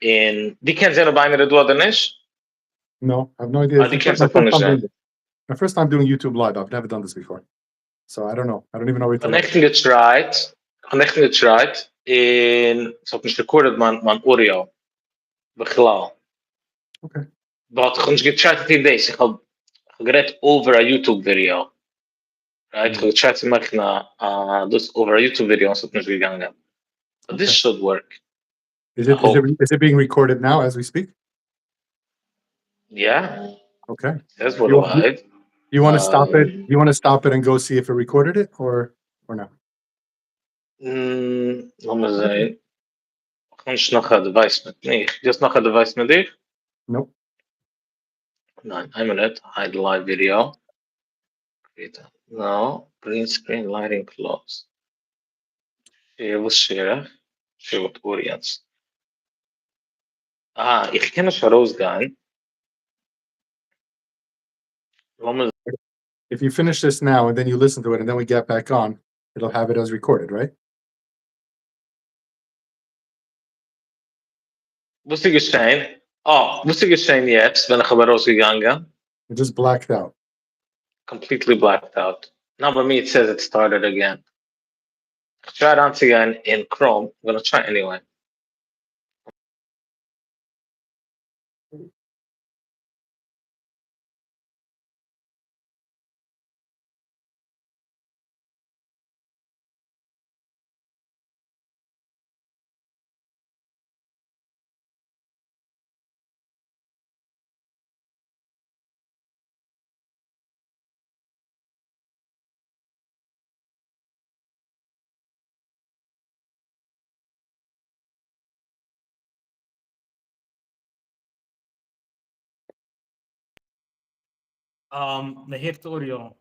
Die kennst ja noch bei einer, du oder nicht? No, I have no idea. Die It's kennst my du von first nicht time doing sein. this. My first time doing YouTube live. I've never done this before. So I don't know. I don't even know where to look. Connecting getried, in, so hat mich recorded man Audio. Beglau. Okay. But ich habe nicht getried in this. Ich habe geredet over a YouTube video. Right? Ich habe getried zu machen, das over a YouTube video, und es hat nicht gegangen. But this should work. Is it being recorded now as we speak? Yeah. Okay. That's what I You want to stop it? You want to stop it and go see if it recorded it or not? Lass mal sehen. Kannst du noch ein Device mit mich? Just noch ein Device mit dich? Nope. Nein, ein Minute. Hide live video. No. Green screen lighting close. Share with audience. Ich kann nicht rausgehen. Lass mal If you finish this now and then you listen to it and then we get back on, it'll have it as recorded, right? Was ist geschehen? Was ist geschehen jetzt, wenn ich aber rausgegangen? It just blacked out. Completely blacked out. Now by me it says it started again. I tried once again in Chrome. I'm gonna try anyway. The hit audio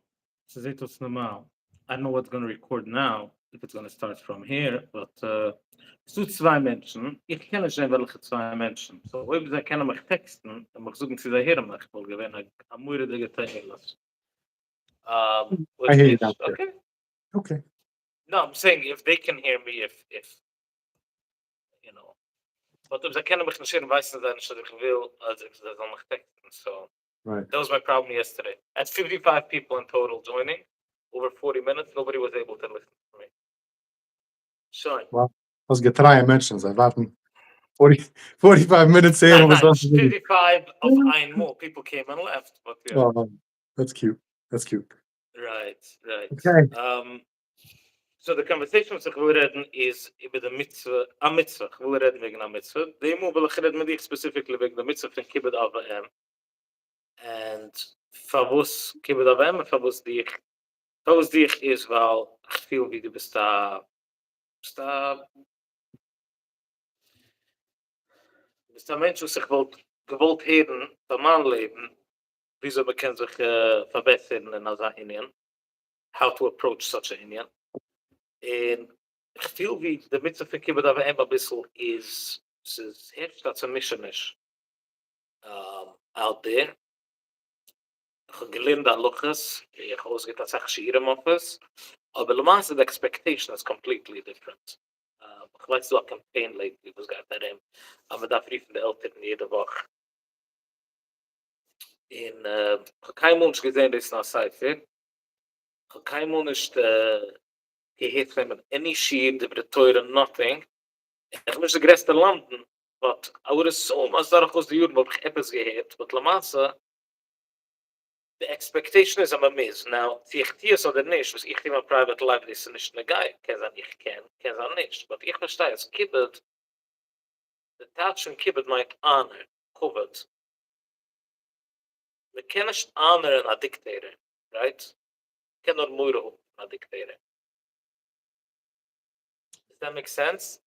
says it was normal. I don't know what's going to record now, if it's going to start from here, but es tut zwei Menschen. Ich kenne schon welche zwei Menschen. So, ob sie können mich texten, dann mag suchen sie da her, mach ich wohl gewinnen, am Möhrer der geteilt lassen. I hear you downstairs. Okay. Okay. No, I'm saying if they can hear me, if you know. But if they can mich nicht hören, weiß ich dann, dass ich will, als ich das an mich texten. So, Right. that was my problem yesterday. I had 55 people in total joining. Over 40 minutes, nobody was able to listen to me. Schön. Well, was getrei mentions. I've gotten 45 minutes in. Nein, 55 of more people came and left. But yeah. Oh, that's cute. That's cute. Right. Okay. So the conversation with Reden is über the mitzvah, a mitzvah. We'll reden wegen a mitzvah. They move a reden with specifically wegen the mitzvah from kibbud avim. And favus kibbud avim, and favus dich is wel ich feel wie du bist da Mensch, was sich gewollt hören, von meinem Leben, wieso man kann sich verbessern in dieser Indien, how to approach such an Indien. Und ich feel wie der Mitzvah von Kibbud aber ein bisschen ist hilft, dass ein Mission ist out there. Ich habe gelernt an Luchas, ich habe ausgeht als ich schieren auf es, aber the mass of expectation is completely different. Ich weiß, du hast Campaign lately, was geht da rein, aber da briefen die Eltern jede Woche. Ich habe kein Mensch gesehen, das ist noch Seifer. Ich habe kein Mensch gehört von any sheet, über die Teure, nothing. Ich muss die größte landen, but I would assume, als dadurch aus der Juden, wo ich etwas gehört, but la Masse, the expectation is I'm a miss. Now, die ich dies oder nicht, was ich in meinem private life, das ist nicht eine Guy, kann ich kennen, kann nicht. But ich verstehe, es Kibbud, the touch and Kibbud might honor, covered. We can nicht honor a dictator, right? We can not murder a dictator. Does that make sense?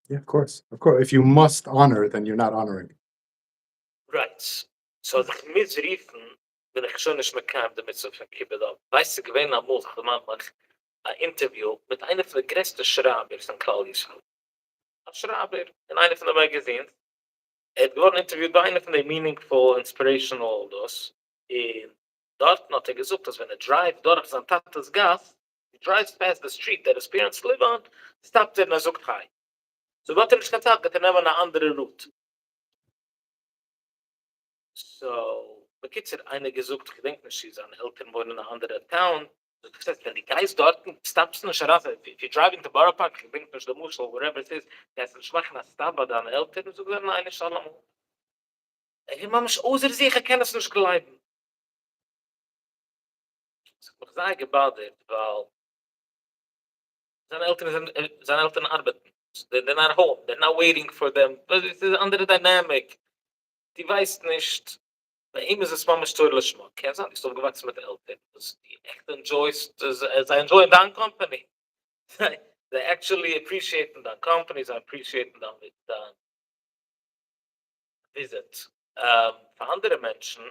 Yeah, of course. Of course. If you must honor, then you're not honoring. Right. So, als ich mitriefen, bin ich schon nicht mehr kein der Mitzvah von Kibbud ab. Weißt du, gewähne am Mut, ein Interview mit einer von der größten Schraubers in Klal Yisrael. Ein Schrauber in einer von den Magazinen. Het wordt interviewed bij een van de meaningful, inspirational dus. En dort had hij gezegd dat when drive door zijn tata's gas, he drives past the street that his parents live on, stopped it en zoekt hij. So wat ich gesagt, that nehmen eine andere Route. So, the kids eine gesucht, ich denke nicht, sie seine Eltern wohnen in einer anderen Town. So, das heißt, wenn die Guys dort stoppst nicht raus, if you're driving to Borough Park, ich denke nicht, der Muschel, wherever it is, der ist nicht machen, als Stab bei deinen Eltern, so gesagt, nein, ich soll am. Ich mach mich außer sich, ich kann es nicht glauben. So, ich sage gebadet, weil seine Eltern arbeiten. They're not home, they're not waiting for them. But it's an andere dynamic. Die weiß nicht, bei ihm ist es manchmal steuerlich mal. Kein sagen, ich bin gewachsen mit den Eltern. Die echt enjoys, they enjoy that company. They actually appreciate the companies, they appreciate them with the visit. Für andere Menschen,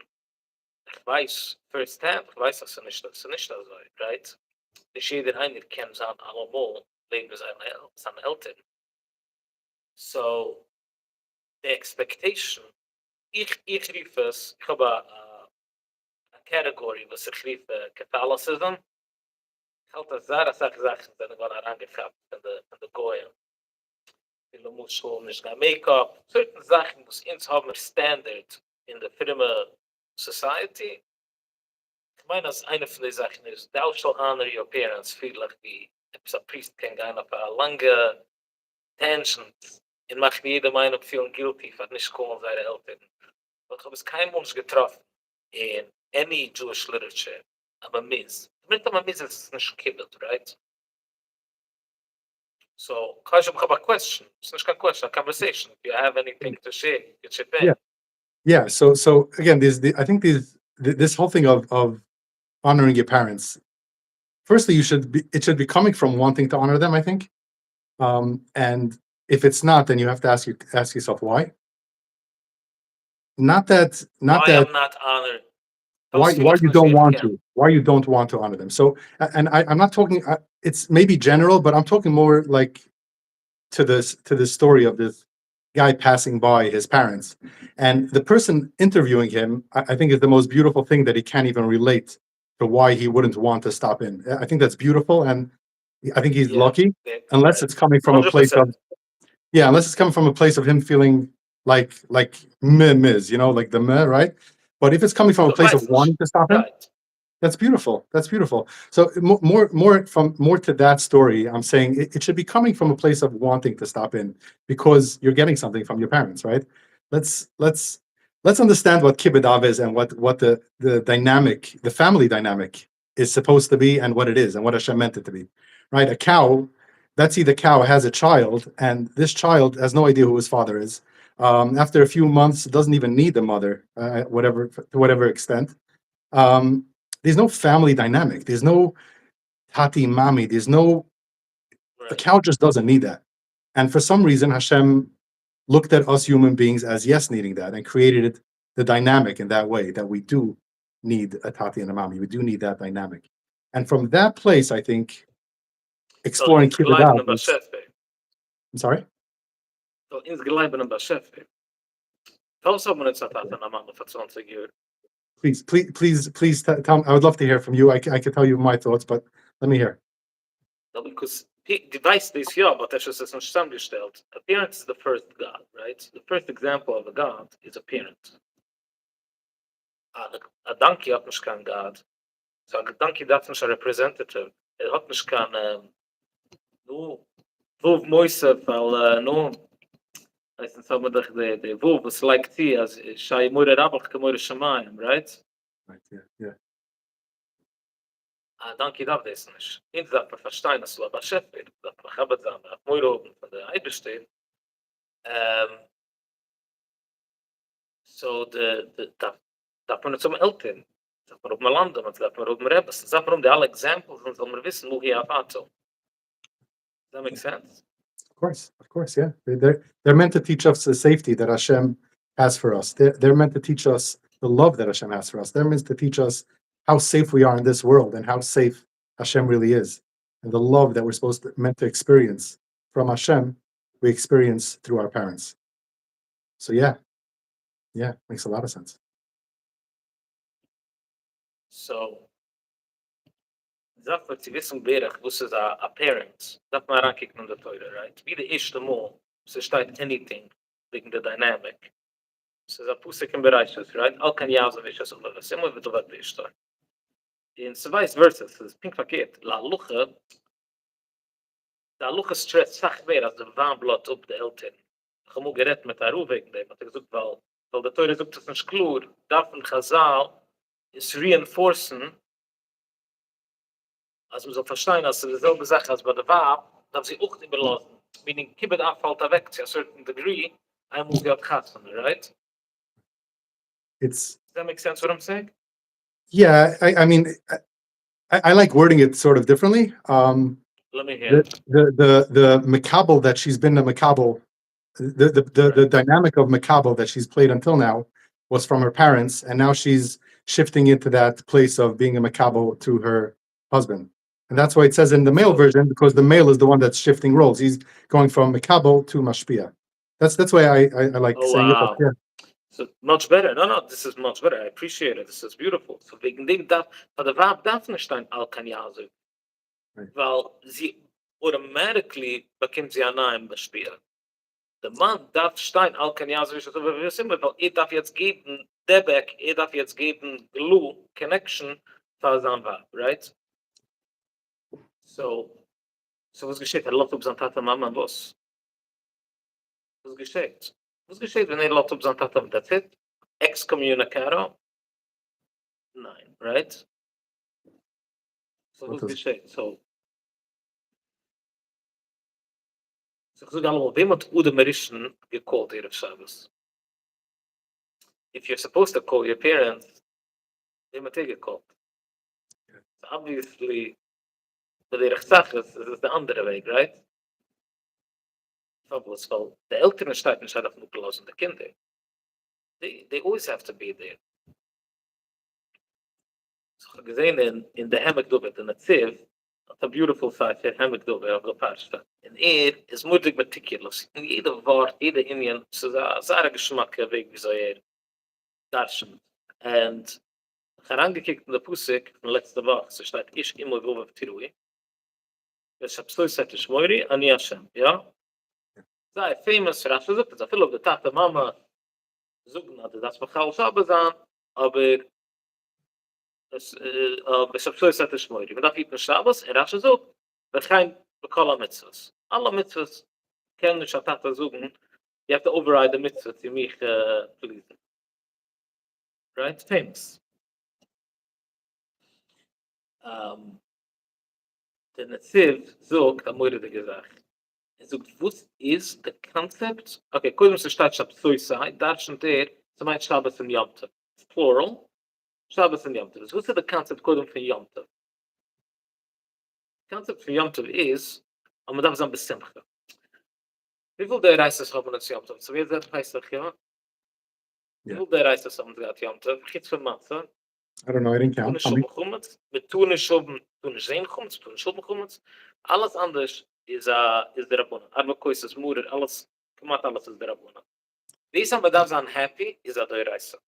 ich weiß, first hand, ich weiß, dass es nicht so, right? Nicht jeder einer kennt sein allemal, leben seine Eltern. So, the expectation, ich rief es, ich habe a category, was ich rief Catholicism. Ich halte das sehr, Sachen, die ich war herangehabt von der Goyen. In der Muschel, nicht gar Make-up. Certain Sachen, was uns haben Standard in der firme society. Ich meine, dass eine von den Sachen ist, thou shall honor your parents, feel like wie a priest kann gehen auf eine lange tangent. Und macht jeder Meinung feeling guilty, für nicht kommen seine Eltern. Aber ich habe es kein Mensch getroffen in any Jewish literature, aber Miz. Mit dem Miz ist es nicht kibbelt, right? So, I have a question. It's not a question, a conversation. If you have anything to share, you chip in. Yeah. Yeah. So again, I think this whole thing of honoring your parents. Firstly, it should be coming from wanting to honor them, I think. And if it's not, then you have to ask yourself why. Not that Why I'm not honored. why you don't want to, why you don't want to honor them. So, and I'm not talking, it's maybe general, but I'm talking more like to this story of this guy passing by his parents, and the person interviewing him, I think is the most beautiful thing, that he can't even relate to why he wouldn't want to stop in. I think that's beautiful, and I think he's lucky, unless it's coming from a place of, unless it's coming from a place of him feeling like miz, like the meh, right? But if it's coming from a place of wanting to stop him, that's beautiful. That's beautiful. So more to that story, I'm saying it should be coming from a place of wanting to stop in, because you're getting something from your parents, right? Let's understand what kibbud av is, and what the dynamic, the family dynamic is supposed to be, and what it is, and what Hashem meant it to be, right? A cow, let's see, the cow has a child, and this child has no idea who his father is. After a few months, doesn't even need the mother, to whatever extent. There's no family dynamic. There's no tati, mami. There's no. The cow just doesn't need that. And for some reason, Hashem looked at us human beings as yes, needing that, and created the dynamic in that way, that we do need a tati and a mami. We do need that dynamic. And from that place, I think exploring kibbud av. I'm sorry. So insgeleiben am Beschäftigt. Warum soll man nicht sagen, dass man für 20 Jahre? Please tell me. I would love to hear from you. I can tell you my thoughts, but let me hear. No, because device this year, but that's just as zusammengestellt. A parent is the first God, right? The first example of a God is a parent. A donkey hat nicht kein God. So a donkey darf nicht a representative. Hat nicht kein Wolf Moise, weil heißt es aber doch der Wolf, was like tea, as Shai Moire Rabach, Kemoire Shamayim, right? Right. Yeah. Danke darf das nicht. Ins darf man verstehen, dass du aber Chef bist, darf man haben zusammen, auf Moire oben von der Eide stehen. So, darf man zum Eltern, darf man oben landen, darf man oben Rebes, darf man die alle Examples, und soll man wissen, wo hier erfahrt. Does that make sense? Of course, yeah. They're meant to teach us the safety that Hashem has for us. They're meant to teach us the love that Hashem has for us. They're meant to teach us how safe we are in this world, and how safe Hashem really is, and the love that we're meant to experience from Hashem, we experience through our parents. So yeah, makes a lot of sense. So, Zaf, wat sie wissen berg, was is a parent. Dat maar aankijken naar de Teure, right? Wie de eerste mol, so steht anything, wegen der Dynamic. So a Pusik im Bereich ist, right? All kann ja so wichtig, aber das immer wird was ist. In so vice versa, es ist pink verkehrt. Da Luche stress sag mehr als der Warmblatt auf der Eltern. Ich habe gerett mit der Ruhe wegen dem, hat gesagt, weil der Teure sagt, das ist nicht klar, darf ein Chazal ist reinforcen, als man so verstehen, als dieselbe Sache als bei der Waab, darf sie auch überlassen. Meaning, kibbet abfällt da weg to a certain degree, I muss ja Chatzen, right? It's Does that make sense what I'm saying? yeah. I mean, I like wording it sort of differently. Let me hear. The Makabel that she's been the Makabel, the dynamic of Makabel that she's played until now was from her parents, and now she's shifting into that place of being a Makabel to her husband. And that's why it says in the male version, because the male is the one that's shifting roles. He's going from Makabel to Mashpia. That's why I like saying it. But yeah. So much better. No, this is much better. I appreciate it. This is beautiful. So wegen dem darf, but the Waab darf nicht ein Al-Kanyazu. Right. Weil sie automatically bekommt sie ein Bespiel. Der Mann darf stein Al-Kanyazu, so wir wissen, weil darf jetzt geben Debek, darf jetzt geben Glue, Connection, für sein Waab, right? So was geschieht? Lot auf sein Tata Mama, was? Was geschieht? Was geschieht, wenn Lot auf sein Tata, that's it? Excommunicado? Nein, right? So was geschieht? So ich sage allemaal, wem hat Ude Merischen gecallt here of Shabbos? If you're supposed to call your parents, wem hat gecallt? So obviously, the Rechsachas is the andere Weg, right? Shabbos, weil the Eltern steht nicht auf Nukelos und die Kinder. They always have to be there. So ich habe gesehen in the Hamek Dubet, in the Tziv, a beautiful site here, Hamek Dubet, of the Parshta. And is moeilijk meticulous. In jeder Wort, jeder Indian, so a Geschmack, Weg, wie so darshan. And ich habe angekickt in der Pusik von letzter Woche, so steht, ich immer wo auf Tirui. Es hab so gesagt, ich moiri, ani Hashem, ja? Sei famous, Rashi sagt, es viel auf der Tate Mama suchen, das Bachal Shabbos an, aber es hab so gesagt, ich moiri. Man darf hitten Shabbos, Rashi sagt, wir gehen bekala mitzvahs. Alle mitzvahs kennen nicht an Tate suchen, you have to override the mitzvah to mich please. Right? Famous. Der Netziv sagt, am Möire der Gesach. Sagt, was ist der Konzept? Okay, kurz muss der Stadt Shabsoi da schon so meint Shabbos und Yom Tov. It's plural. Shabbos und Yom Tov. Was ist der Konzept kurz von Yom Tov? Der Konzept von Yom Tov ist, aber man darf sagen, besimcha. Wie viel der Reises haben uns Yom Tov? So wie ist der Peisach, ja? Wie viel der Reises haben uns Yom Tov? Gibt's für Matze? I don't know. I didn't count. Mit tun sehen kommt, tun schon kommt. Alles anders is der Rabona. Aber kois es murer, alles gemacht, alles ist der Rabona. Dies haben wir da sein happy, is a der Reise.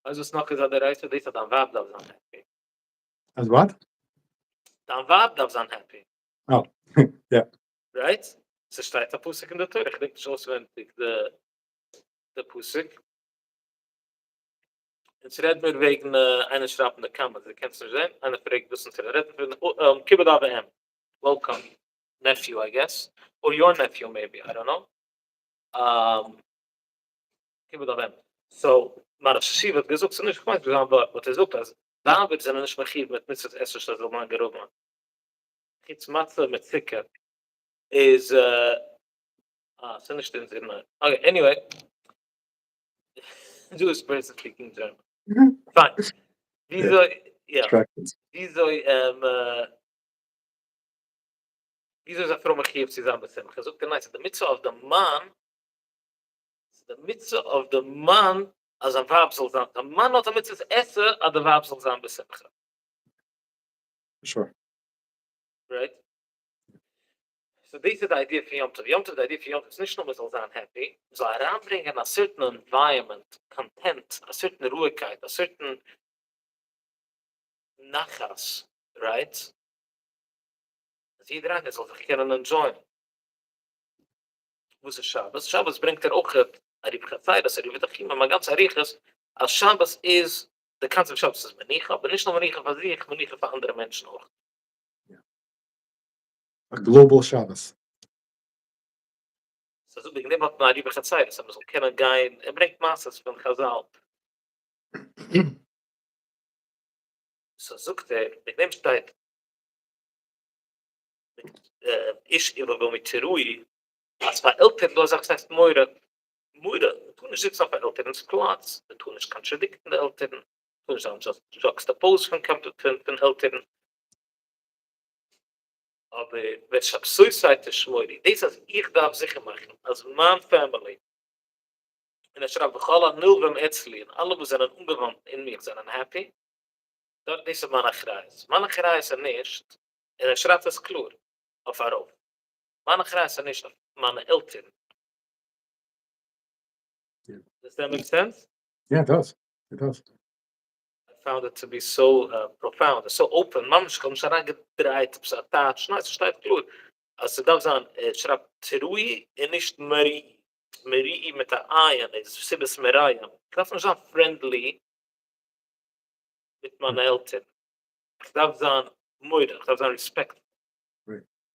Also es noch ist a der Reise, dies hat dann Wab da sein happy. As what? Dann Wab da sein happy. Oh, yeah. Right? So steht der Pusik in der Tür. Ich denke schon, wenn ich der Pusik. Jetzt reden wir wegen einer schraubende Kammer. Sie kennen es nicht sehen. Einer fragt, was uns reden für Kibbut Avraham. Welcome, nephew, I guess. Or your nephew, maybe. I don't know. Kibbut Avraham. So, maar als je wird gesagt, so nicht gemeint, wir haben was sagt, als da wird es nicht mehr mit Mitzvot Esser, das soll man gerufen. Gitz Matze mit Zicker is, so nicht in Sinn. Okay, anyway. Jewish person speaking German. Fine. Wieso, ja. Wieso ist er froh, mich hier zusammen besimmen? Er sagt, nice, the mitzvah of the man, als ein Wab soll sein. Der Mann hat damit das Essen, aber der Wab soll sein besimmen. Sure. Right? So this is the idea for Yom Tov. Yom Tov, the idea for Yom Tov is nicht nur, man soll sein happy, so heranbringen a certain environment, content, a certain Ruhigkeit, a certain Nachas, right? Dass jeder eine soll sich können enjoyen. was ist Shabbos. Shabbos bringt auch Arif Chatzairas, Arif Vitachim, aber ganz Ariches, als Shabbos ist, der Kanzel Shabbos ist Menicha, aber nicht nur Menicha für sich, Menicha für andere Menschen auch. A global Shabbos. So ich nehme mal Arif Chatzairas, aber so kennen Gein, bringt Massas von Chazal. So sucht ich nehme Zeit, ich will mit Terui, als war Eltern, du sagst, Moira, tun nicht sitzen auf Eltern's Platz, tun nicht kontradikten der Eltern, tun nicht just juxtapose von Eltern. Aber wenn ich hab Suicide schmori, das ist, ich darf sicher machen, als man Family. Und ich schreibe, alle null beim Etzli, und alle, die sind ungewohnt in mir, sind happy. Dort ist meine Kreis. Meine Kreis ist nicht, und ich schreibe das klar, auf Arauf. Meine Kreis ist nicht auf meine Eltern. Yeah. Does that make sense? Yeah, it does. It does. I found it to be so profound, so open. Mamisch kommt schon reingedreht, so attached. Nein, es steht klar. Also da sagen, schreibt Terui und nicht Marie. Marie mit der Ayan, es ist Sibis Merayam. Ich darf nicht sagen friendly mit meinen Eltern. Ich darf sagen Moira, ich darf sagen respect.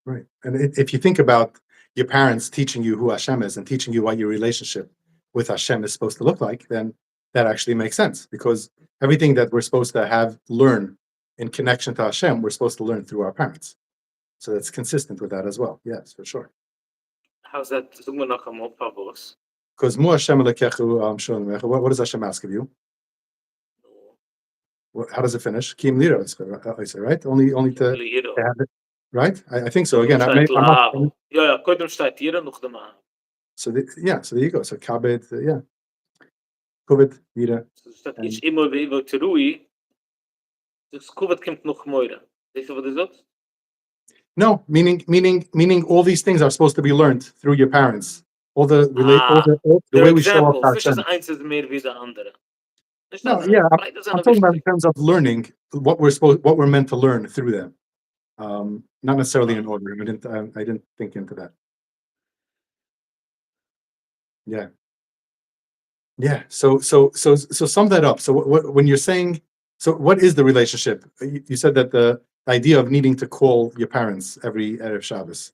Right. And if you think about your parents teaching you who Hashem is and teaching you what your relationship with Hashem is supposed to look like, then that actually makes sense, because everything that we're supposed to learn in connection to Hashem, we're supposed to learn through our parents. So that's consistent with that as well. Yes, for sure. How's that? Sagen wir noch einmal, Pavlos. Because Mu Hashem Elokechu Shalom Aleichem, what does Hashem ask of you? How does it finish? Kim Lira, I say, right? Only to have it, right? I think so. Again, Ja, koidem steht Lira noch dem Aham. So there you go. So Kabed, Kovet, Lira. So steht ich immer wie Terui, das Kovet kommt noch Moira. Weißt du, was das sagt? No, meaning all these things are supposed to be learned through your parents. All the way we show up Hashem. Nicht eins ist mehr wie der andere. No, yeah, I'm talking about in terms of learning what we're meant to learn through them. Not necessarily in order. I didn't think into that. Yeah. So sum that up. So when you're saying, so what is the relationship? You said that the idea of needing to call your parents every Erev Shabbos.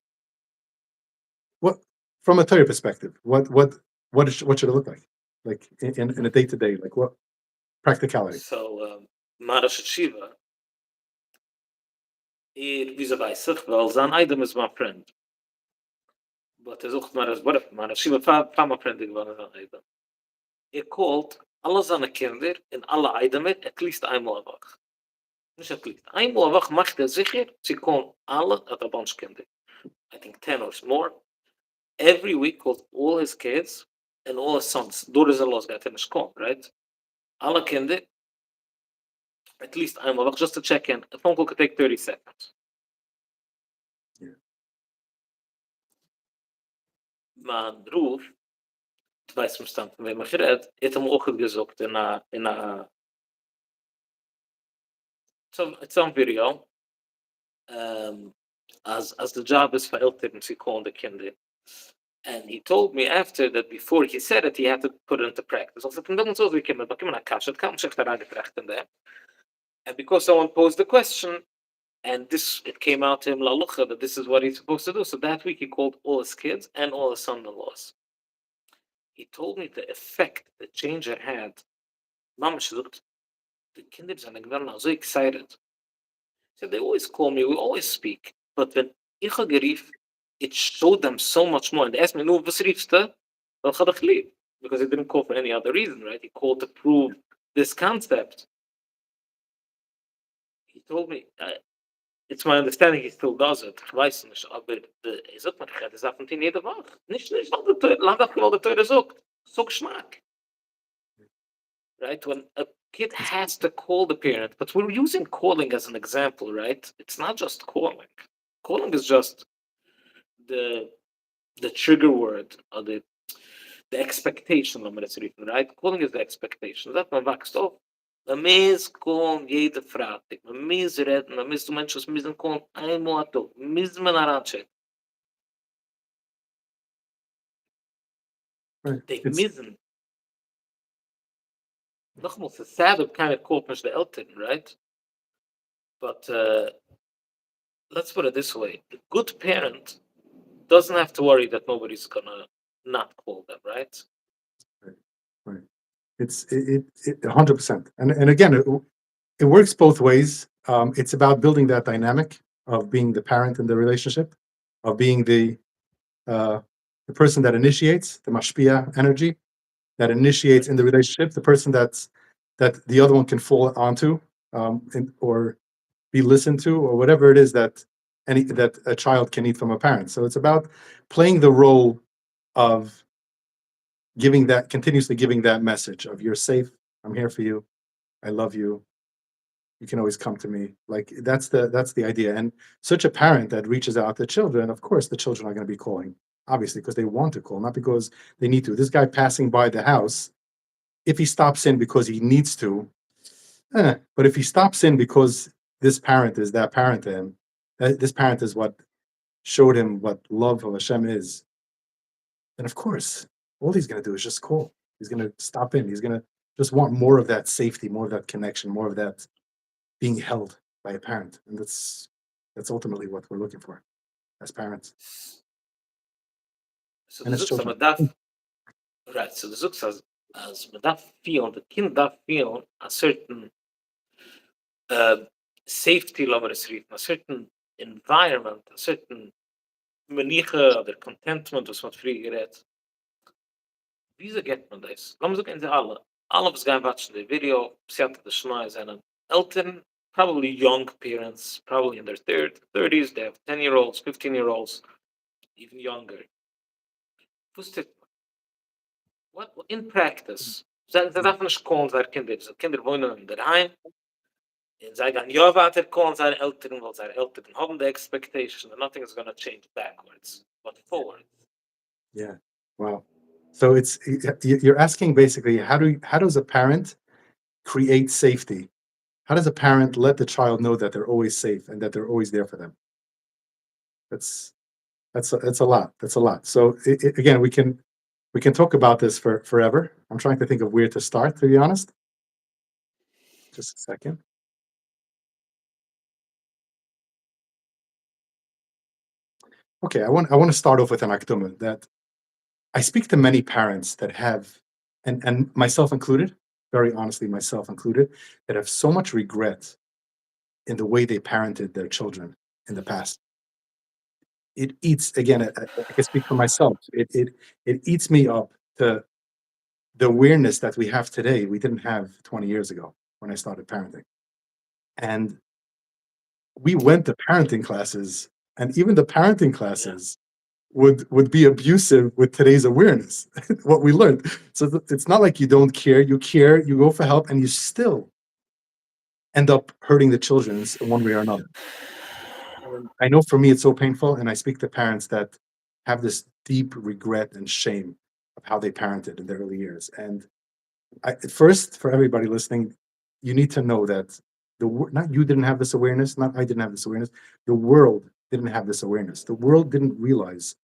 What, from a Torah perspective, what should it look like? Like in a day-to-day, like what practicality? So, Marash Shiva, wie ze weiß ich, weil sein Eidem ist mein Friend. But er sucht Marash Shiva, fahr mein Friend geworden sein Eidem. Called alle seine Kinder in alle Eideme at least einmal a Woche. Nicht at least. Einmal a Woche macht sicher, sie kommen alle at a bunch Kinder. I think 10 or more. Every week called all his kids and all his sons. Doris and Los got in the school, right? Alle Kinder, at least einmal a Woche, just to check in. A phone call could take 30 seconds. Yeah. Man ruf, du weißt vom Stand, wenn man geredet, hat auch gesucht in some video, as the job is for Elton, she called the Kinder. And he told me after that before he said it, he had to put it into practice. Also, dann muss so wie Kinder, but man kann sich daran getracht in there. And because someone posed the question, and it came out to him, Lalucha, that this is what he's supposed to do. So that week he called all his kids and all his son-in-laws. He told me the effect the change it had. Mama, she looked, the Kinder are so excited. So they always call me, we always speak. But when ich gerief, it showed them so much more. And they asked me, no, was riefste? Well, because he didn't call for any other reason, right? He called to prove this concept. He told me, it's my understanding he still does it. Ich weiß nicht, aber is it not das happens in jeder Woche. Nicht, weil der Teure sagt. So Geschmack. Right? When a kid has to call the parent, but we're using calling as an example, right? It's not just calling. Calling is just the trigger word or the expectation, right? Calling is the expectation. That man wächst auf. Man muss kommen jede Freitag. Man muss reden. Man muss die Menschen müssen kommen einmal a Tag. Müssen wir heranchecken. Right. Die It's müssen. Nogmaals, it's sad ob keine Kopers the Eltern, right? But let's put it this way. A good parent doesn't have to worry that nobody's gonna not call them, right? right. It's 100%. And again, it works both ways. It's about building that dynamic of being the parent in the relationship, of being the person that initiates the mashpia energy, that initiates in the relationship, the person that the other one can fall onto, or be listened to, or whatever it is that a child can need from a parent. So it's about playing the role of continuously giving that message of you're safe, I'm here for you, I love you, you can always come to me. Like that's the idea. And such a parent that reaches out to children, of course the children are going to be calling, obviously, because they want to call, not because they need to. This guy passing by the house, if he stops in because he needs to, but if he stops in because this parent is that parent to him, this parent is what showed him what love of Hashem is, then of course, all he's going to do is just call. He's going to stop in. He's going to just want more of that safety, more of that connection, more of that being held by a parent. And that's ultimately what we're looking for as parents. So And the as Zooks children. right, so the Zooks as Madaf feel, the kind that feel a certain safety level, a certain environment, a certain maniche oder contentment, was man früher gerät. Wieso geht man das? Lass uns sagen, sie alle was gehen watchen the video, sie hat das Schnee seinen Eltern, probably young parents, probably in their 30s, they have 10-year-olds, 15-year-olds, even younger. What in practice? Ze darf nicht callen seine Kinder. So Kinder wohnen in der Heim. Und sie gehen ja weiter callen seine Eltern, weil seine Eltern haben the expectation that nothing is going to change backwards, but forward. Yeah. Wow. So you're asking basically how does a parent create safety? How does a parent let the child know that they're always safe and that they're always there for them? That's a lot. That's a lot. So again, we can talk about this for forever. I'm trying to think of where to start, to be honest. Just a second. Okay, I want to start off with an akduma that I speak to many parents that have, and myself included, very honestly, myself included, that have so much regret in the way they parented their children in the past. It eats, again, I can speak for myself. It eats me up to the awareness that we have today. We didn't have 20 years ago when I started parenting, and we went to parenting classes, and even the parenting classes would be abusive with today's awareness. What we learned. So it's not like you don't care. You care. You go for help, and you still end up hurting the children in one way or another. And I know for me it's so painful, and I speak to parents that have this deep regret and shame of how they parented in their early years. And at first, for everybody listening, you need to know that not you didn't have this awareness, not I didn't have this awareness. The world didn't have this awareness. The world didn't realize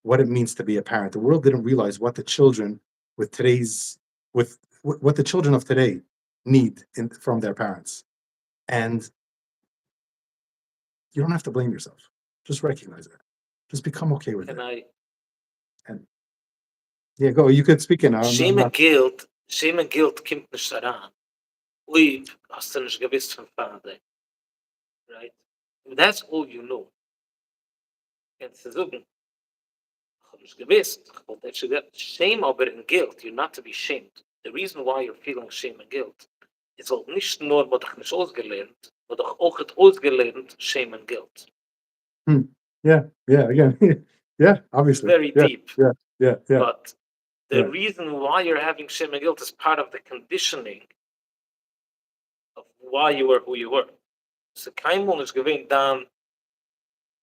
what it means to be a parent. The world didn't realize what the children with what the children of today need from their parents. And you don't have to blame yourself. Just recognize it. Just become okay with it. And yeah, go. You could speak in. Shame and guilt kommt nicht daran. Lieb, hast du nicht gewiss von Vater. Right? That's all you know. Kannst du sagen, ich hab nicht gewiss, ich wollte nicht gewiss. Shame aber in guilt, you're not to be shamed. The reason why you're feeling shame and guilt is auch nicht nur, was ich nicht ausgelernt, aber auch het ausgelernt, shame and guilt. Yeah, again. Yeah, obviously. It's very deep. Yeah. But the reason why you're having shame and guilt is part of the conditioning of why you were who you were. So kein Mann ist gewinnt dann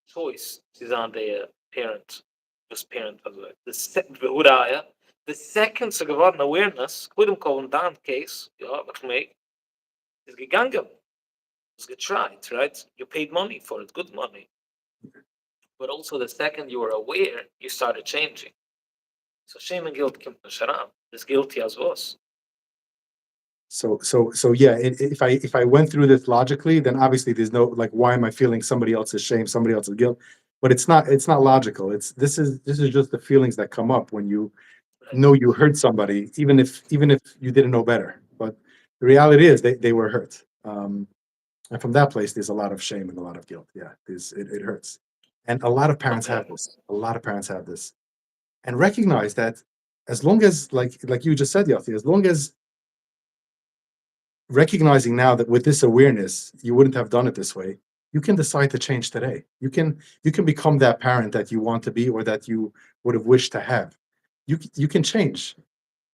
choice is on the parent, just parent also. The second so geworden awareness, with them calling down case, ja, was make is gegangen. It's getried, right? You paid money for it, good money. But also the second you were aware, you started changing. So shame and guilt kommt nicht heran. Das guilty as was. So yeah, if I went through this logically, then obviously there's no, like, why am I feeling somebody else's shame, somebody else's guilt? But it's not logical. This is just the feelings that come up when you know you hurt somebody, even if you didn't know better. But the reality is they were hurt. And from that place, there's a lot of shame and a lot of guilt. Yeah, it hurts. And a lot of parents have this. A lot of parents have this. And recognize that as long as, like you just said, Yossi, as long as recognizing now that with this awareness, you wouldn't have done it this way, you can decide to change today. You can become that parent that you want to be or that you would have wished to have. You can change.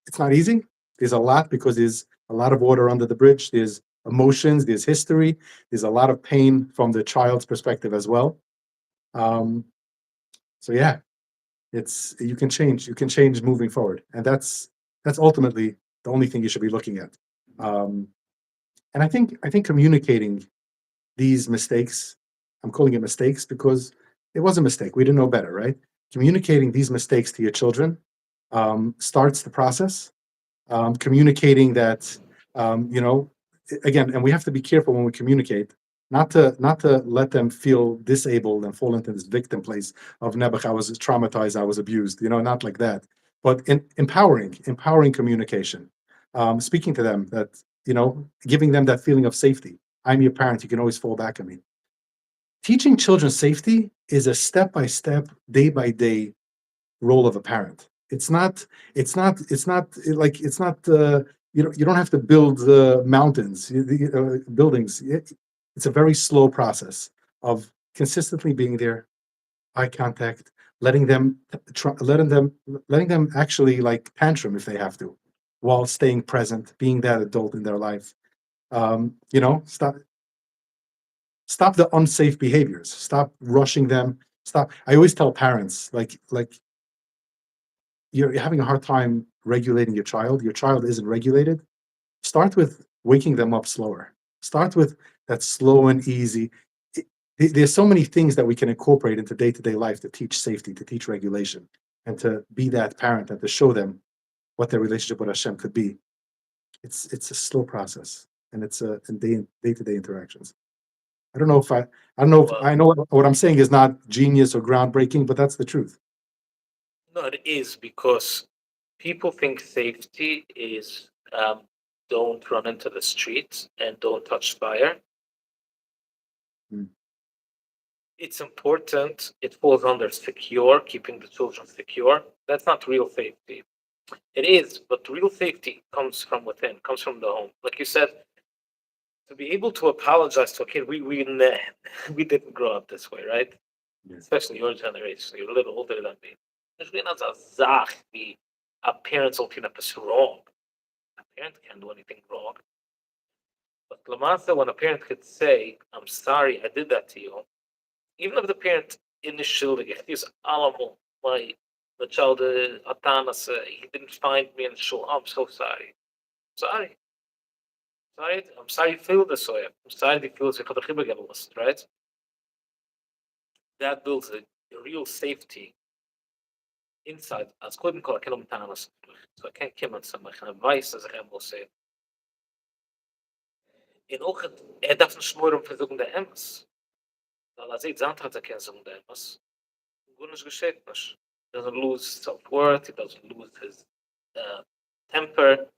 It's not easy. There's a lot, because there's a lot of water under the bridge. There's emotions, there's history, there's a lot of pain from the child's perspective as well. So yeah, you can change moving forward, and that's ultimately the only thing you should be looking at. And I think communicating these mistakes, I'm calling it mistakes because it was a mistake. We didn't know better, right? Communicating these mistakes to your children starts the process. Communicating that, again, and we have to be careful when we communicate, not to let them feel disabled and fall into this victim place of Nebuch, I was traumatized, I was abused, not like that, but empowering communication, speaking to them that, giving them that feeling of safety. I'm your parent, you can always fall back on me. Teaching children safety is a step-by-step, day-by-day role of a parent. It's not you don't have to build mountains, buildings. It's a very slow process of consistently being there, eye contact, letting them actually, like, tantrum if they have to, while staying present, being that adult in their life. Stop the unsafe behaviors. Stop rushing them. Stop. I always tell parents, like you're having a hard time regulating your child isn't regulated. Start with waking them up slower. Start with that slow and easy. There's so many things that we can incorporate into day-to-day life to teach safety, to teach regulation, and to be that parent and to show them what their relationship with Hashem could be. It's a slow process, and it's in day-to-day interactions. I don't know if I know what I'm saying is not genius or groundbreaking, but that's the truth. No, it is, because people think safety is don't run into the streets and don't touch fire. It's important. It falls under secure, keeping the children secure. That's not real safety. It is, but real safety comes from within, comes from the home. Like you said, to be able to apologize to a kid, we didn't grow up this way, right? Yeah. Especially your generation. You're a little older than me. There's really not a zach the a parent's opinion is wrong. A parent can't do anything wrong. But Lamasa, when a parent could say, I'm sorry, I did that to you, even if the parent initially is alamu, the child atanas, he didn't find me in shul, I'm so sorry. Sorry. I'm sorry you feel this way. I'm sorry you feel this, right? That builds a real safety inside. As couldn't call a so I can't come on some advice as I will say. In ook het darf nicht nur versuchen der Ems. Weil als ich gesagt hat, kann sagen der Ems. Gut nicht geschieht nicht. He doesn't lose self-worth, he doesn't lose his temper.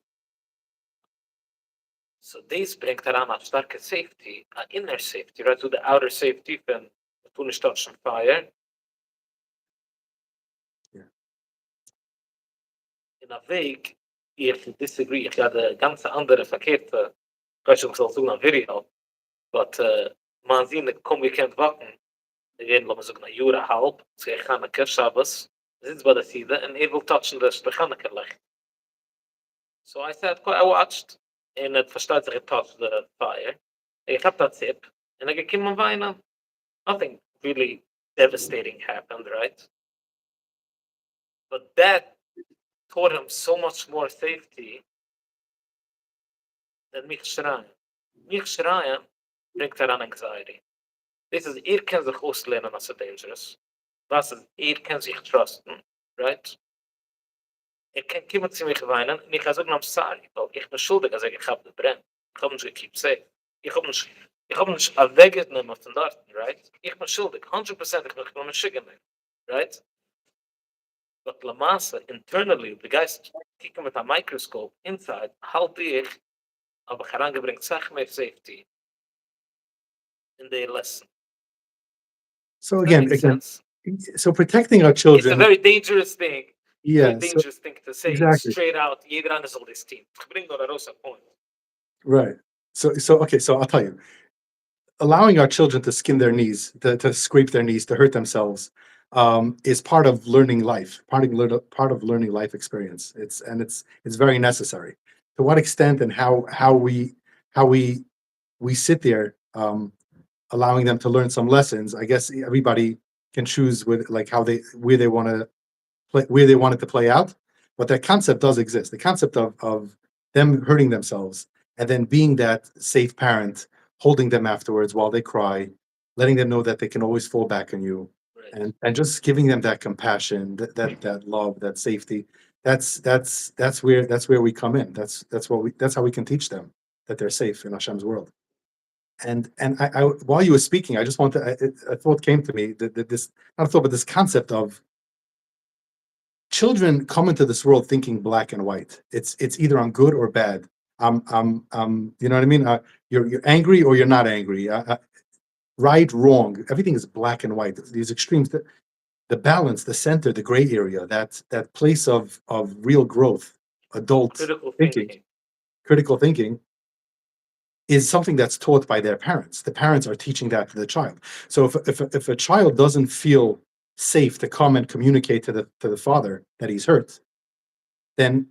So this bringt daran a starke safety, a inner safety, right? To the outer safety when du nicht touchen fire. Yeah. In a Weg, ich disagree, ich hatte ganz andere verkehrte, ich soll sagen, ein Video, but man sieht, kaum gekannt wacken, again, lassen wir sagen, ein Jahr halb, es geht Chanukah, Shabbos, sitzt bei der Side, and will touchen the Chanukah light. So I said, I watched, and it versteht sich, touched the fire. Ich hab that sip, and I came on weinen. Nothing really devastating happened, right? But that taught him so much more safety than mich schreien. Mich schreien bringt daran anxiety. This is, kann sich auslehnen als dangerous. Was ist, kann sich trusten, right? kann kommen zu mich weinen, und ich kann sagen, I'm sorry, weil ich bin schuldig, also ich habe gebrennt. Ich habe nicht gekippt safe. Ich habe nicht weggenommen von dort, right? Ich bin schuldig, 100%, ich bin nicht schicken, right? But La Masa, internally, the guys kicken with a microscope inside, halte ich, aber herangebringt Sachen mehr Safety in their lesson. So Does that again, make sense? so protecting our It's a children, very dangerous thing. Very yeah, dangerous thing to say exactly. straight out. Jeder andere soll das Team. Ich bringe nur ein point. Right. So okay, so I'll tell you, allowing our children to skin their knees, to scrape their knees, to hurt themselves, is part of learning life, part of learning life experience. It's very necessary. To what extent and how we sit there, allowing them to learn some lessons. I guess everybody can choose with like where they want to where they want it to play out. But that concept does exist. The concept of them hurting themselves and then being that safe parent, holding them afterwards while they cry, letting them know that they can always fall back on you, Right. and just giving them that compassion, that love, that safety. That's where we come in. That's how we can teach them that they're safe in Hashem's world. And I while you were speaking, I just want to a thought came to me that this not a thought, but this concept of children come into this world thinking black and white. It's either I'm good or bad. You know what I mean? You're angry or you're not angry. Right, wrong. Everything is black and white. These extremes, the balance, the center, the gray area, that place of real growth, adult Critical thinking, thinking. critical thinking, is something that's taught by their parents. The parents are teaching that to the child. So if a child doesn't feel safe to come and communicate to the father that he's hurt, then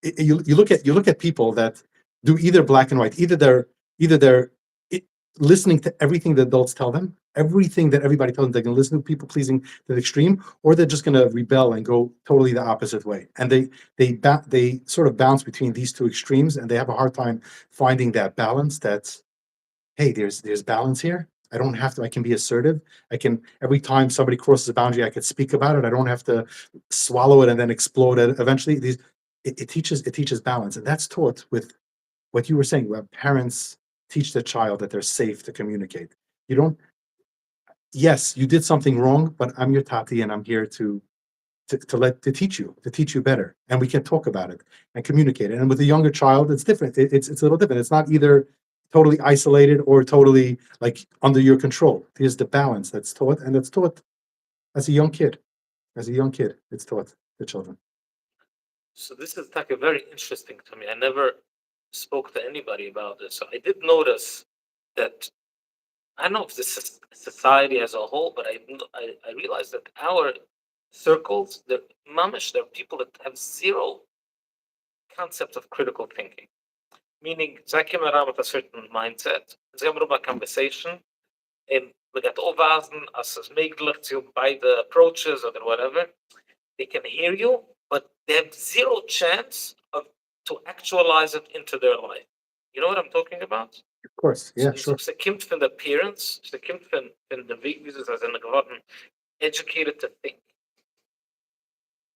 you look at people that do either black and white, either they're listening to everything the adults tell them, everything that everybody tells them, they're going to listen to, people pleasing to the extreme, or they're just going to rebel and go totally the opposite way. And they sort of bounce between these two extremes, and they have a hard time finding that balance. That's, hey, there's balance here. I don't have to. I can be assertive. I can, every time somebody crosses a boundary, I could speak about it. I don't have to swallow it and then explode it. Eventually, it teaches balance, and that's taught with what you were saying, where parents teach the child that they're safe to communicate. You don't. Yes, you did something wrong, but I'm your tati, and I'm here to teach you better, and we can talk about it and communicate it. And with a younger child, it's different. It's a little different. It's not either totally isolated or totally like under your control. There's the balance that's taught, and it's taught as a young kid. As a young kid, it's taught the children. So this is like very interesting to me. I never spoke to anybody about this. So I did notice that I don't know if this is society as a whole, but I realized that our circles, the mamish, there are people that have zero concept of critical thinking. Meaning, they come around with a certain mindset. They have a conversation, and we got overvasen as es möglich to by the approaches or whatever. They can hear you, but they have zero chance of to actualize it into their life. You know what I'm talking about? Of course, yeah, sure. Ze komt van the parents, ze komt van de weg wie ze zijn geworden, educated to think.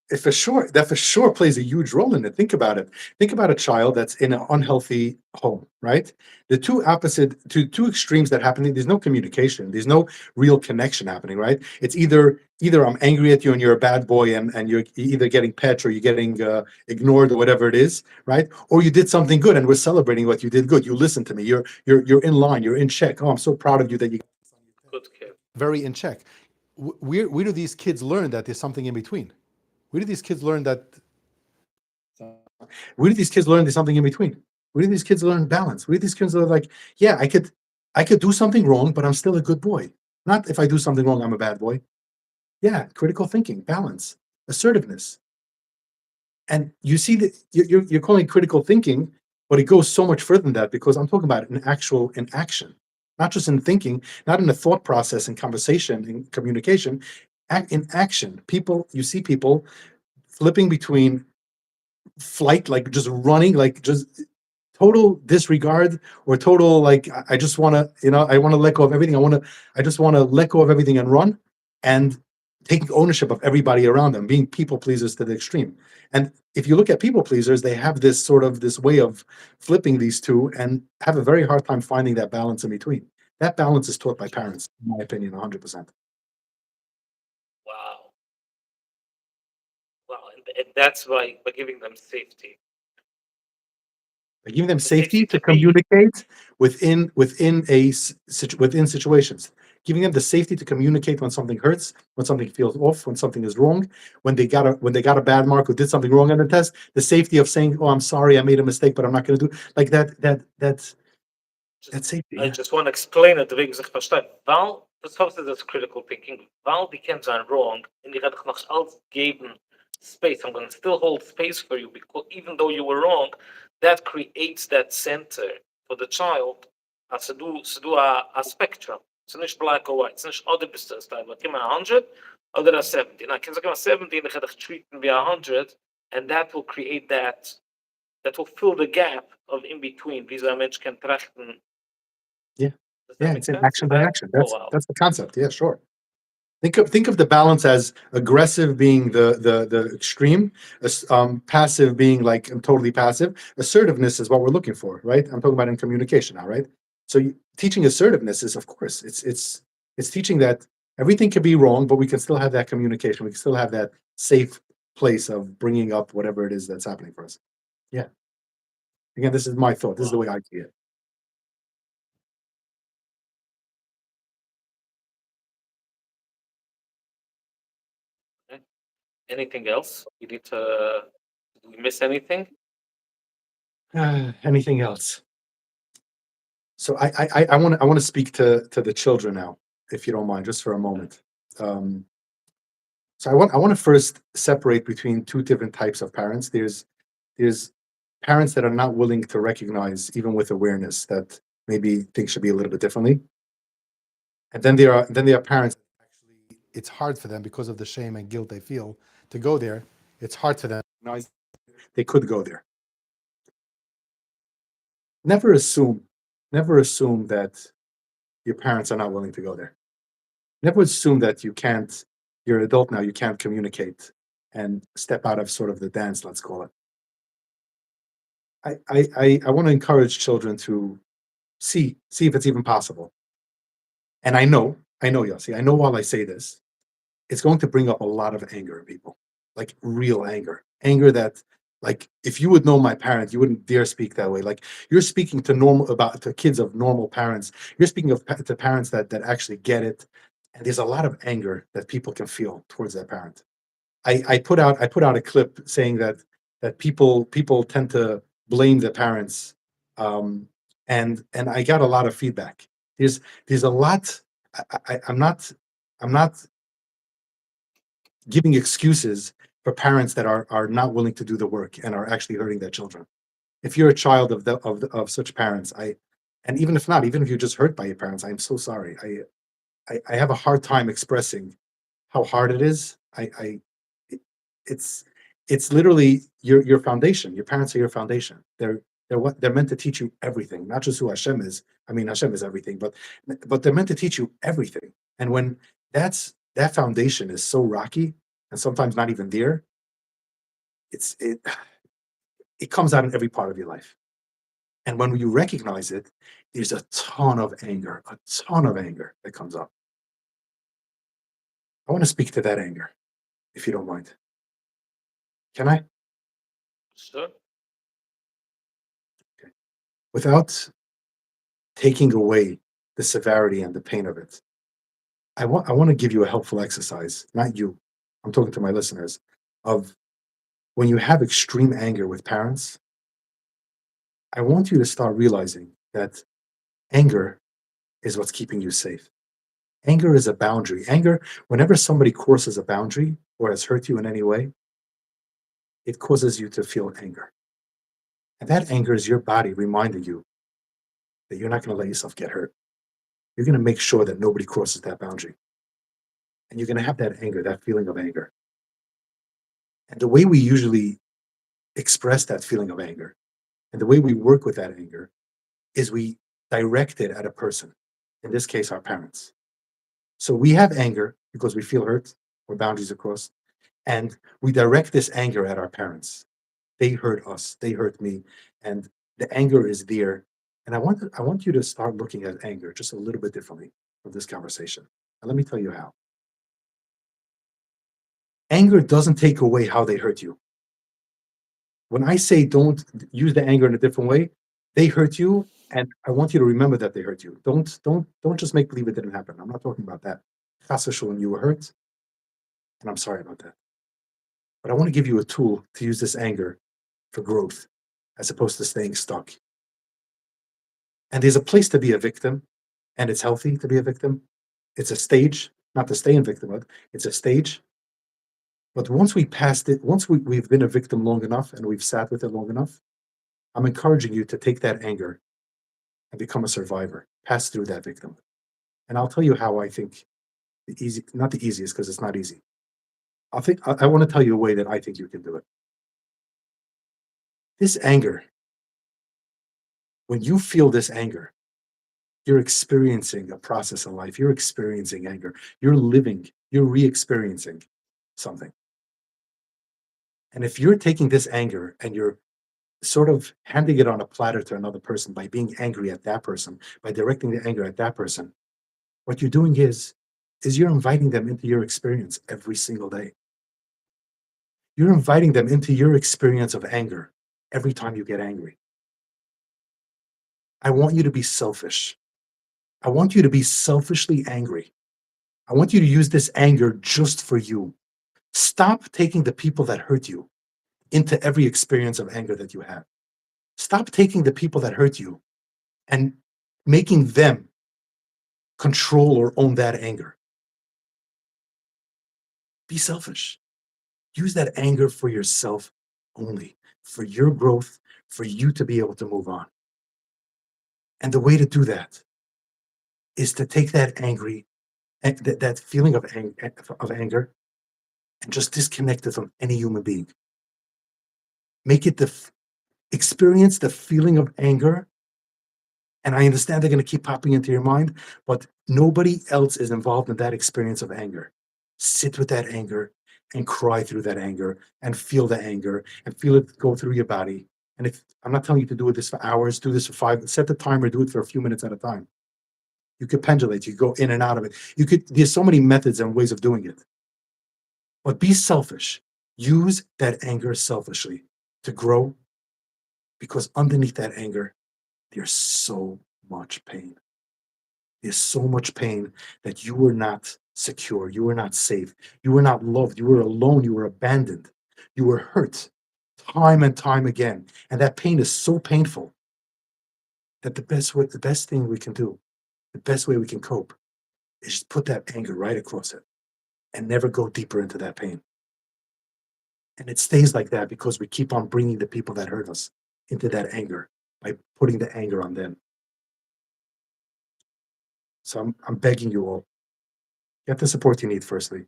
That for sure plays a huge role in it. Think about it. Think about a child that's in an unhealthy home, right? The two extremes that happen. There's no communication. There's no real connection happening, right? It's either I'm angry at you and you're a bad boy and you're either getting pet or you're getting ignored or whatever it is, right? Or you did something good and we're celebrating what you did good. You listened to me. You're in line. You're in check. Oh, I'm so proud of you that you Good kid. very in check. Where do these kids learn that there's something in between? Where do these kids learn that? Where do these kids learn there's something in between? Where do these kids learn balance? Where do these kids learn like, yeah, I could do something wrong, but I'm still a good boy. Not if I do something wrong, I'm a bad boy. Yeah, critical thinking, balance, assertiveness. And you see that you're calling it critical thinking, but it goes so much further than that because I'm talking about in action, not just in thinking, not in the thought process and conversation and communication. In action, you see people flipping between flight, like just running, like just total disregard or total like I just want to, I want to let go of everything. I just want to let go of everything and run, and taking ownership of everybody around them, being people pleasers to the extreme. And if you look at people pleasers, they have this way of flipping these two and have a very hard time finding that balance in between. That balance is taught by parents, in my opinion, 100%. Wow. Wow. And that's by giving them safety. By giving them The safety safety to to be. communicate within situations, giving them the safety to communicate when something hurts, when something feels off, when something is wrong, when they got a bad mark or did something wrong on the test. The safety of saying, "Oh, I'm sorry, I made a mistake, but I'm not going to do," like that. That's safety. I Yeah. just want to explain it, wegen sich verstehen. Weil, das heißt, das critical thinking, weil die kennen sein wrong, and die gaat noch alles geben space. I'm going to still hold space for you, because even though you were wrong, that creates that center for the child. Als ze do a spectrum. It's not black or white. It's not other business style. But give me 100, other than 70. Now, can I give 70, then I treat me 100, and that will create that will fill the gap of in between. These are mensch can trachten. Yeah, it's in action by action. Wow. That's the concept. Yeah, sure. Think of the balance as aggressive being the extreme, passive being like I'm totally passive. Assertiveness is what we're looking for, right? I'm talking about in communication now, right? So teaching assertiveness is, of course, it's teaching that everything can be wrong, but we can still have that communication. We can still have that safe place of bringing up whatever it is that's happening for us. Yeah. Again, this is my thought. This is the way I see it. Anything else? You need to. Did we miss anything? Anything else? So I want to speak to the children now, if you don't mind, just for a moment. So I want to first separate between two different types of parents. There's parents that are not willing to recognize, even with awareness, that maybe things should be a little bit differently. And then there are parents actually it's hard for them because of the shame and guilt they feel to go there. It's hard for them to recognize they could go there. Never assume that your parents are not willing to go there. Never assume that you're an adult now, you can't communicate and step out of sort of the dance, let's call it. I want to encourage children to see if it's even possible. And I know, Yossi, I know while I say this, it's going to bring up a lot of anger in people, like real anger. Anger that, like, if you would know my parents, you wouldn't dare speak that way. Like, you're speaking to kids of normal parents. You're speaking to parents that actually get it. And there's a lot of anger that people can feel towards their parent. I put out a clip saying that people tend to blame their parents, and I got a lot of feedback. There's a lot. I'm not giving excuses for parents that are not willing to do the work and are actually hurting their children. If you're a child of such parents, and even if not, even if you're just hurt by your parents, I'm so sorry. I have a hard time expressing how hard it is. It's literally your foundation. Your parents are your foundation. They're meant to teach you everything, not just who Hashem is. I mean, Hashem is everything, but they're meant to teach you everything. And when that foundation is so rocky and sometimes not even there, it comes out in every part of your life. And when you recognize it, there's a ton of anger that comes up. I want to speak to that anger, if you don't mind. Can I? Sure. Okay. Without taking away the severity and the pain of it, I want to give you a helpful exercise, not you. I'm talking to my listeners, of when you have extreme anger with parents, I want you to start realizing that anger is what's keeping you safe. Anger is a boundary. Anger, whenever somebody crosses a boundary or has hurt you in any way, it causes you to feel anger. And that anger is your body reminding you that you're not going to let yourself get hurt. You're going to make sure that nobody crosses that boundary. And you're going to have that anger, that feeling of anger. And the way we usually express that feeling of anger and the way we work with that anger is we direct it at a person, in this case, our parents. So we have anger because we feel hurt or boundaries are crossed, and we direct this anger at our parents. They hurt us, they hurt me, and the anger is there. And I want you to start looking at anger just a little bit differently from this conversation. And let me tell you how. Anger doesn't take away how they hurt you. When I say don't use the anger in a different way, they hurt you, and I want you to remember that they hurt you. Don't just make believe it didn't happen. I'm not talking about that. Chas v'shalom, you were hurt, and I'm sorry about that. But I want to give you a tool to use this anger for growth, as opposed to staying stuck. And there's a place to be a victim, and it's healthy to be a victim. It's a stage, not to stay in victimhood. It's a stage. But once we passed it, once we've been a victim long enough and we've sat with it long enough, I'm encouraging you to take that anger and become a survivor, pass through that victim. And I'll tell you how I think not the easiest, because it's not easy. I want to tell you a way that I think you can do it. This anger, when you feel this anger, you're experiencing a process in life. You're experiencing anger. You're re-experiencing something. And if you're taking this anger and you're sort of handing it on a platter to another person by being angry at that person, by directing the anger at that person, what you're doing is you're inviting them into your experience every single day. You're inviting them into your experience of anger every time you get angry. I want you to be selfish. I want you to be selfishly angry. I want you to use this anger just for you. Stop taking the people that hurt you into every experience of anger that you have. Stop taking the people that hurt you and making them control or own that anger. Be selfish. Use that anger for yourself only, for your growth, for you to be able to move on. And the way to do that is to take that that feeling of anger and just disconnect it from any human being. Make it experience the feeling of anger. And I understand they're going to keep popping into your mind, but nobody else is involved in that experience of anger. Sit with that anger and cry through that anger and feel the anger and feel it go through your body. And if I'm not telling you to do this for hours, do this for 5, set the timer, do it for a few minutes at a time. You could pendulate, you go in and out of it. There's so many methods and ways of doing it. But be selfish. Use that anger selfishly to grow, because underneath that anger, there's so much pain. There's so much pain that you were not secure. You were not safe. You were not loved. You were alone. You were abandoned. You were hurt time and time again. And that pain is so painful that the best thing we can do, the best way we can cope, is just put that anger right across it and never go deeper into that pain. And it stays like that because we keep on bringing the people that hurt us into that anger by putting the anger on them. So I'm begging you all, get the support you need firstly.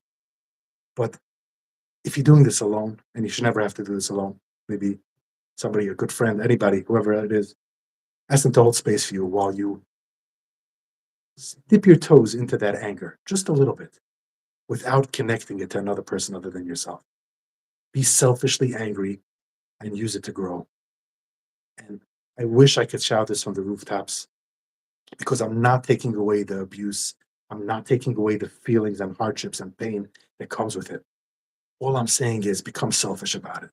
But if you're doing this alone, and you should never have to do this alone, maybe somebody, a good friend, anybody, whoever it is, ask them to hold space for you while you dip your toes into that anger, just a little bit, without connecting it to another person other than yourself. Be selfishly angry and use it to grow. And I wish I could shout this from the rooftops, because I'm not taking away the abuse. I'm not taking away the feelings and hardships and pain that comes with it. All I'm saying is become selfish about it.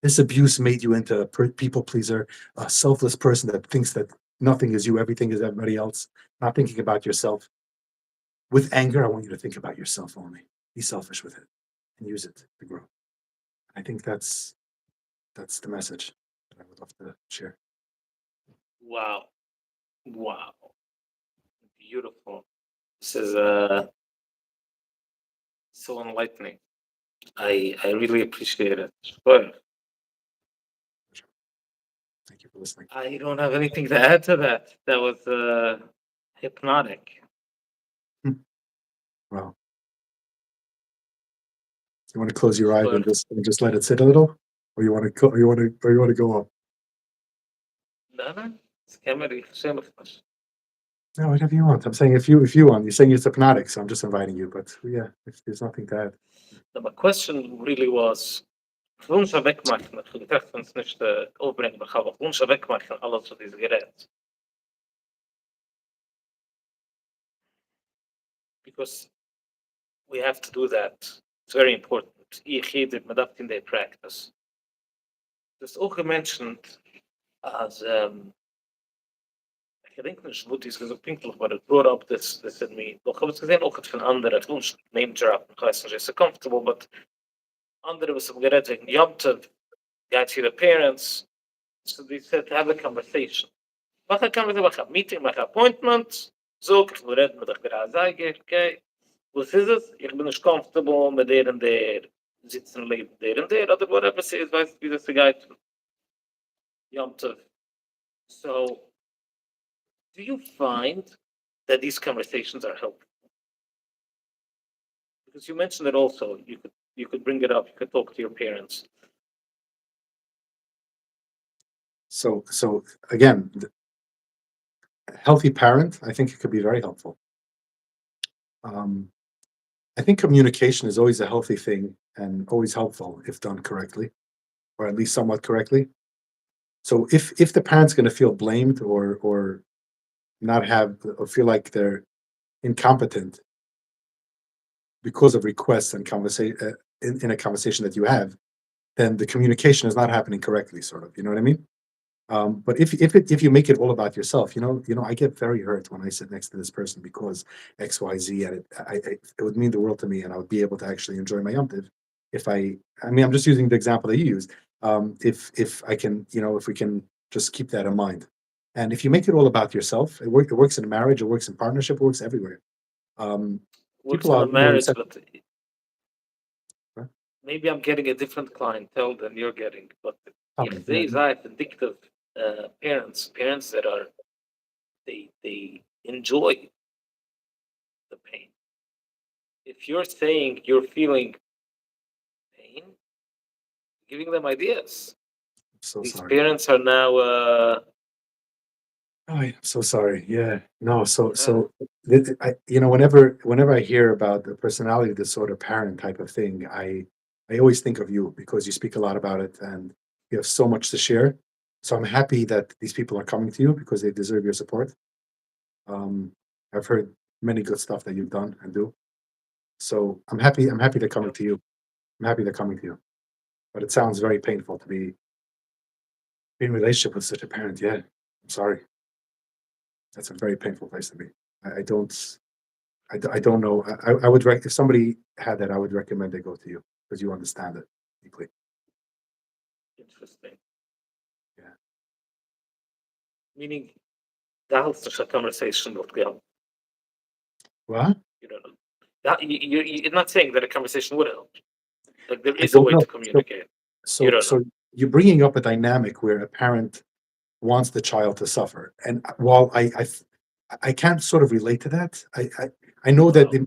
This abuse made you into a people pleaser, a selfless person that thinks that nothing is you, everything is everybody else, not thinking about yourself. With anger, I want you to think about yourself only. Be selfish with it and use it to grow. I think that's the message that I would love to share. Wow. Beautiful. This is so enlightening. I really appreciate it. Sure. Thank you for listening. I don't have anything to add to that. That was hypnotic. Well, you want to close your eyes and just let it sit a little, or you want to go up? No, no. It's Cameron. No, whatever you want. I'm saying if you want. You're saying it's hypnotic, so I'm just inviting you. But yeah, if there's nothing to add. My question really was, wunsch wegmachen, ich dachte uns nicht aufbringen, aber wunsch wegmachen, alles was ist gerät. Because we have to do that. It's very important. Ich rede mit that in their practice. Das auch gementioned as ich denke nicht, wo dies gesagt pinklich, but it brought up this in me. Doch habe es gesehen auch von anderen, ich wunsch name drop, ich weiß nicht, ist comfortable, but andere was haben geredet wegen Yom Tov, guys to the parents, so they said have a conversation. Mach a conversation, mach a meeting, mach a appointment, so, ich will reden mit der Zeige, okay. Was ist es? Ich bin nicht comfortable mit der und der sitzen leben, der und der, oder whatever it is, weiß wie das geht. Yom Tov. So, do you find that these conversations are helpful? Because you mentioned it also, you could bring it up, you could talk to your parents. So again, a healthy parent, I think it could be very helpful. I think communication is always a healthy thing and always helpful if done correctly, or at least somewhat correctly. So if the parent's going to feel blamed or not have or feel like they're incompetent because of requests and conversation in a conversation that you have, then the communication is not happening correctly. Sort of, you know what I mean? But if you make it all about yourself, I get very hurt when I sit next to this person because X, Y, Z, and it would mean the world to me, and I would be able to actually enjoy my Yom Tov if I mean, I'm just using the example that you used. If I can, if we can just keep that in mind, and if you make it all about yourself, it works in marriage, it works in partnership, it works everywhere. Works People in are, a marriage, receptive. but Huh? maybe I'm getting a different clientele than you're getting, but Okay, if they yeah. are addictive parents that are they enjoy the pain. If you're saying you're feeling pain, giving them ideas. I'm so These sorry. parents are now I'm so sorry. Yeah, no. So, Yeah. whenever I hear about the personality disorder parent type of thing, I always think of you because you speak a lot about it and you have so much to share. So I'm happy that these people are coming to you because they deserve your support. I've heard many good stuff that you've done and do. So I'm happy. I'm happy they're coming to you. I'm happy they're coming to you. But it sounds very painful to be in relationship with such a parent. Yeah, I'm sorry. That's a very painful place to be. I don't. I don't know. I would if somebody had that, I would recommend they go to you because you understand it deeply. Interesting. Yeah. Meaning that's a conversation with them. What? You don't know. That you're not saying that a conversation would help. Like there I is a don't way know. to communicate. You So don't so know. you're bringing up a dynamic where a parent wants the child to suffer, and while I can't sort of relate to that. I know that Wow.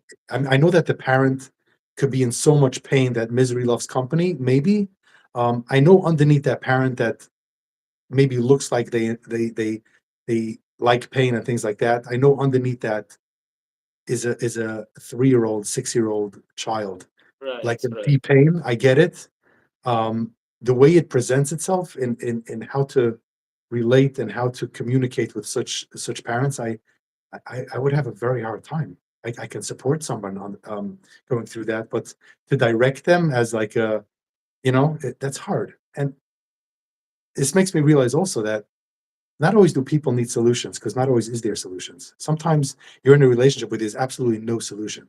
I know that the parent could be in so much pain that misery loves company. Maybe I know underneath that parent that maybe looks like they like pain and things like that. I know underneath that is a 3-year-old, 6-year-old child like Right, in right. deep pain. I get it. The way it presents itself in how to relate and how to communicate with such parents, I would have a very hard time. I can support someone on going through that, but to direct them as like that's hard. And this makes me realize also that not always do people need solutions because not always is there solutions. Sometimes you're in a relationship where there's absolutely no solution.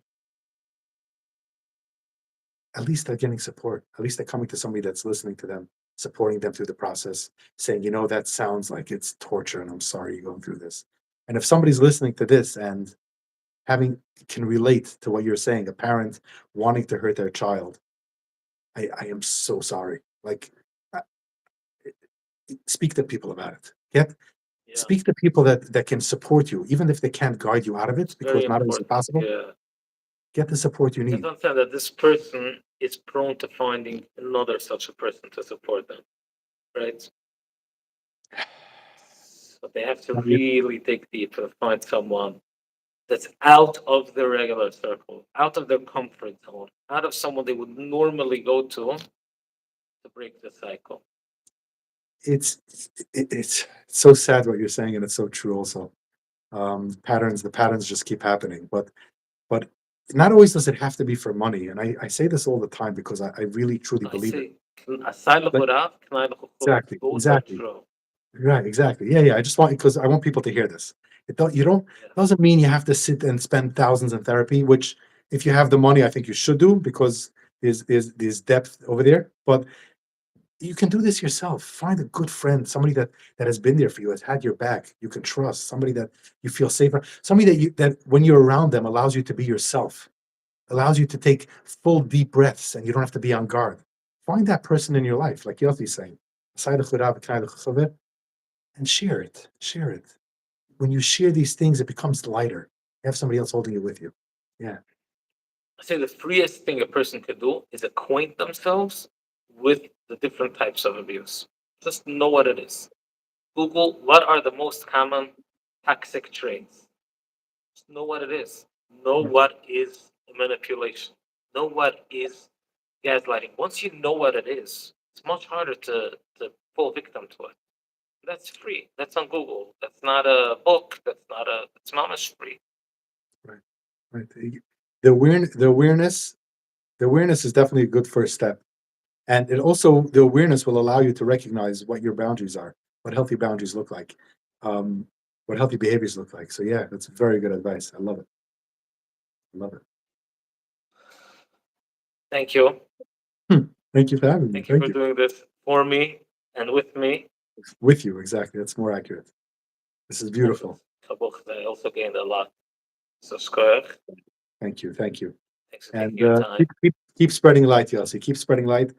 At least they're getting support. At least they're coming to somebody that's listening to them, supporting them through the process, saying, that sounds like it's torture and I'm sorry you're going through this. And if somebody's listening to this and having can relate to what you're saying, a parent wanting to hurt their child, I am so sorry. Like, uh, speak to people about it. Yeah. Speak to people that can support you, even if they can't guide you out of it, It's very because not always important. possible. Yeah. Get the support you I need. understand that this person is prone to finding another such a person to support them. Right? So But they have to Not yet. really dig deep and find someone that's out of their regular circle, out of their comfort zone, out of someone they would normally go to break the cycle. It's it's so sad what you're saying, and it's so true also. The patterns just keep happening, but not always does it have to be for money. And I say this all the time because I really truly I believe it. say, aside Like, exactly, both are exactly. true. Right, exactly. Yeah, yeah. I just want because I want people to hear this. You don't Yeah. doesn't mean you have to sit and spend thousands in therapy, which if you have the money, I think you should do because there's depth over there. But you can do this yourself. Find a good friend, somebody that has been there for you, has had your back, you can trust, somebody that you feel safer, somebody that when you're around them allows you to be yourself, allows you to take full deep breaths, and you don't have to be on guard. Find that person in your life, like Yossi's saying, and share it. Share it. When you share these things, it becomes lighter. You have somebody else holding it with you. Yeah. I say the freest thing a person could do is acquaint themselves with the different types of abuse. Just know what it is. Google what are the most common toxic traits. Just know what it is. Know what is manipulation. Know what is gaslighting. Once you know what it is, it's much harder to fall victim to it. That's free. That's on Google. That's not a book. It's mamash free. Right. Right. The awareness is definitely a good first step. And the awareness will allow you to recognize what your boundaries are, what healthy boundaries look like, um, what healthy behaviors look like. So yeah, that's very good advice. I love it. I love it. Thank you. Thank you for having me. Thank you for doing this for me and with me. With you, exactly. That's more accurate. This is beautiful. I also gained a lot. So square. Thank you. Thank you. Thanks for And taking your time. keep spreading light, Yossi. Keep spreading light.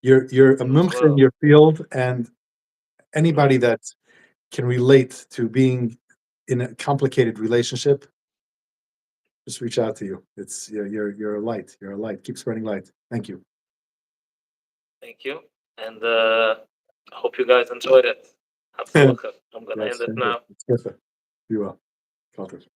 You're a You as mumch in well. your field, and anybody that can relate to being in a complicated relationship, just reach out to you. It's you're a light. You're a light. Keep spreading light. Thank you. Thank you. And I hope you guys enjoyed it. I'm gonna Yes, end it thank you. now. It's good. Be well. Felt it.